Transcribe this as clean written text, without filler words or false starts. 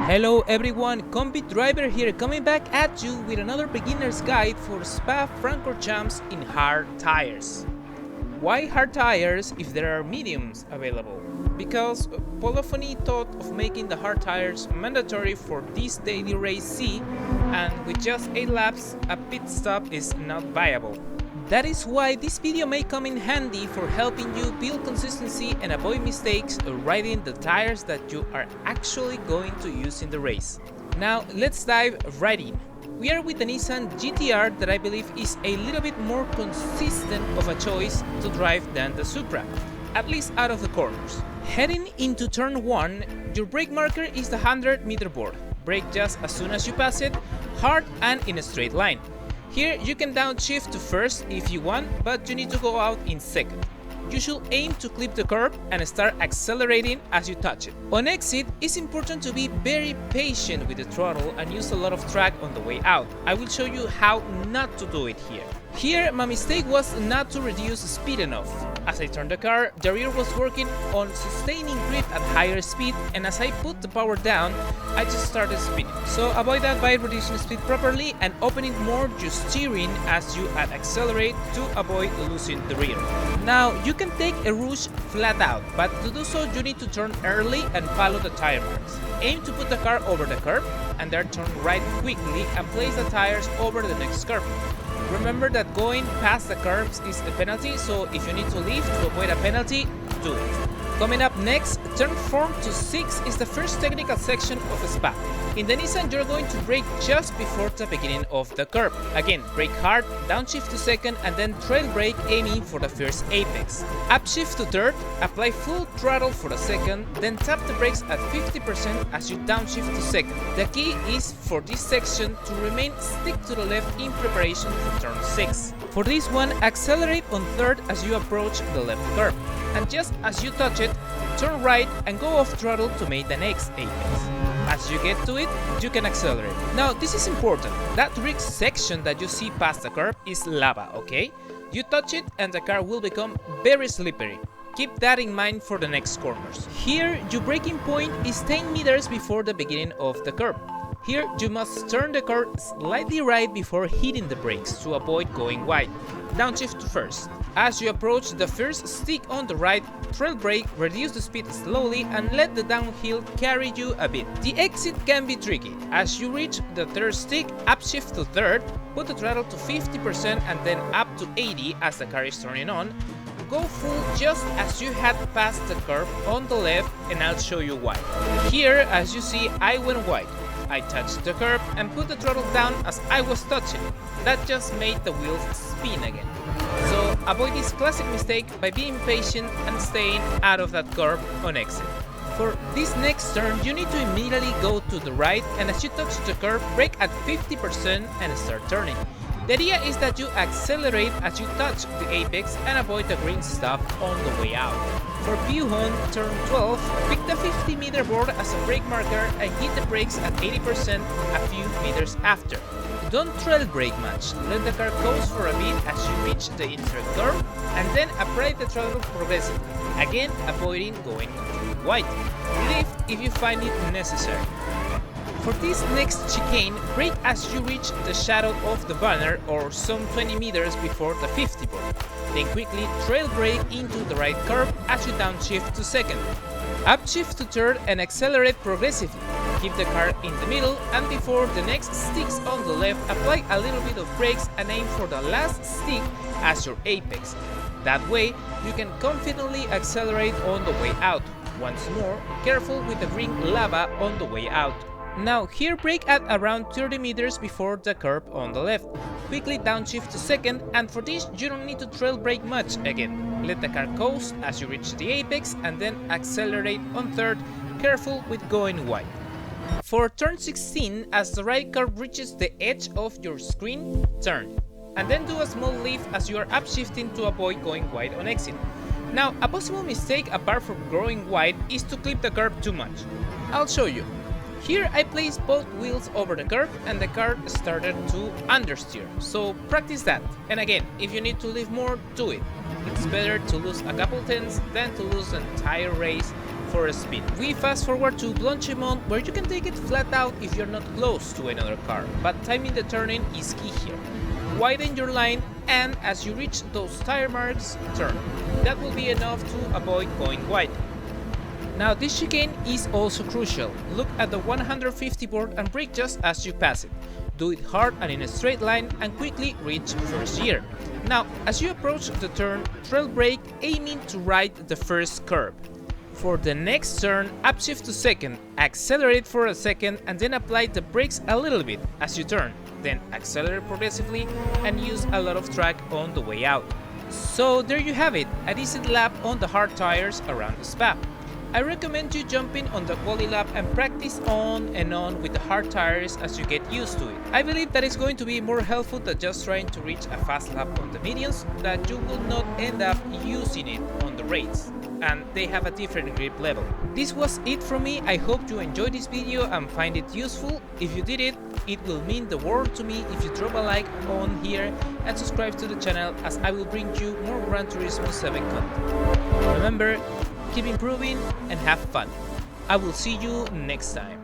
Hello everyone, Combi Driver here, coming back at you with another beginner's guide for Spa-Francorchamps in hard tires. Why hard tires if there are mediums available? Because Polyphony thought of making the hard tires mandatory for this daily race C, and with just 8 laps, a pit stop is not viable. That is why this video may come in handy for helping you build consistency and avoid mistakes riding the tires that you are actually going to use in the race. Now let's dive right in. We are with the Nissan GT-R that I believe is a little bit more consistent of a choice to drive than the Supra, at least out of the corners. Heading into turn 1, your brake marker is the 100-meter board. Brake just as soon as you pass it, hard and in a straight line. Here you can downshift to first if you want, but you need to go out in second. You should aim to clip the curb and start accelerating as you touch it. On exit, it's important to be very patient with the throttle and use a lot of track on the way out. I will show you how not to do it here. Here, my mistake was not to reduce speed enough. As I turned the car, the rear was working on sustaining grip at higher speed, and as I put the power down, I just started spinning. So avoid that by reducing speed properly and opening more your steering as you accelerate to avoid losing the rear. Now, you can take a rouge flat out, but to do so you need to turn early and follow the tire marks. Aim to put the car over the curb and then turn right quickly and place the tires over the next curb. Remember that going past the curbs is a penalty, so if you need to leave to avoid a penalty, do it. Coming up next, turn 4 to 6 is the first technical section of a Spa. In the Nissan, you're going to brake just before the beginning of the curb. Again, brake hard, downshift to second, and then trail brake aiming for the first apex. Upshift to third, apply full throttle for the second, then tap the brakes at 50% as you downshift to second. The key is for this section to remain stick to the left in preparation for turn 6. For this one, accelerate on third as you approach the left curb. And just as you touch it, turn right and go off throttle to make the next apex. As you get to it, you can accelerate. Now this is important, that rig section that you see past the curb is lava, okay? You touch it and the car will become very slippery. Keep that in mind for the next corners. Here, your braking point is 10 meters before the beginning of the curb. Here, you must turn the car slightly right before hitting the brakes to avoid going wide. Downshift to first. As you approach the first stick on the right, trail brake, reduce the speed slowly and let the downhill carry you a bit. The exit can be tricky. As you reach the third stick, upshift to third, put the throttle to 50% and then up to 80 as the car is turning on. Go full just as you had passed the curve on the left, and I'll show you why. Here, as you see, I went wide. I touched the curb and put the throttle down as I was touching. That just made the wheels spin again. So avoid this classic mistake by being patient and staying out of that curve on exit. For this next turn, you need to immediately go to the right, and as you touch the curb, brake at 50% and start turning. The idea is that you accelerate as you touch the apex and avoid the green stuff on the way out. For Buhon, turn 12, pick the 50-meter board as a brake marker and hit the brakes at 80% a few meters after. Don't trail brake much, let the car coast for a bit as you reach the insert curve and then apply the throttle progressively, again avoiding going wide. Leave if you find it necessary. For this next chicane, brake as you reach the shadow of the banner or some 20 meters before the 50 board. Then quickly trail brake into the right curve as you downshift to second. Upshift to third and accelerate progressively. Keep the car in the middle, and before the next sticks on the left, apply a little bit of brakes and aim for the last stick as your apex. That way, you can confidently accelerate on the way out. Once more, careful with the green lava on the way out. Now here, brake at around 30 meters before the curb on the left. Quickly downshift to second, and for this you don't need to trail brake much again. Let the car coast as you reach the apex and then accelerate on third, careful with going wide. For turn 16, as the right curb reaches the edge of your screen, turn. And then do a small leaf as you are upshifting to avoid going wide on exit. Now, a possible mistake apart from going wide is to clip the curb too much. I'll show you. Here I placed both wheels over the curb and the car started to understeer, so practice that. And again, if you need to leave more, do it. It's better to lose a couple tenths than to lose an entire race for speed. We fast forward to Blanchimont, where you can take it flat out if you're not close to another car, but timing the turning is key here. Widen your line, and as you reach those tire marks, turn. That will be enough to avoid going wide. Now this chicane is also crucial. Look at the 150 board and brake just as you pass it. Do it hard and in a straight line and quickly reach first gear. Now as you approach the turn, trail brake, aiming to ride the first curb. For the next turn, upshift to second, accelerate for a second and then apply the brakes a little bit as you turn. Then accelerate progressively and use a lot of track on the way out. So there you have it, a decent lap on the hard tires around the Spa. I recommend you jumping on the quali lap and practice on and on with the hard tires as you get used to it. I believe that is going to be more helpful than just trying to reach a fast lap on the mediums, that you will not end up using it on the race, and they have a different grip level. This was it from me. I hope you enjoyed this video and find it useful. If you did it, it will mean the world to me if you drop a like on here and subscribe to the channel, as I will bring you more Gran Turismo 7 content. Remember, keep improving and have fun. I will see you next time.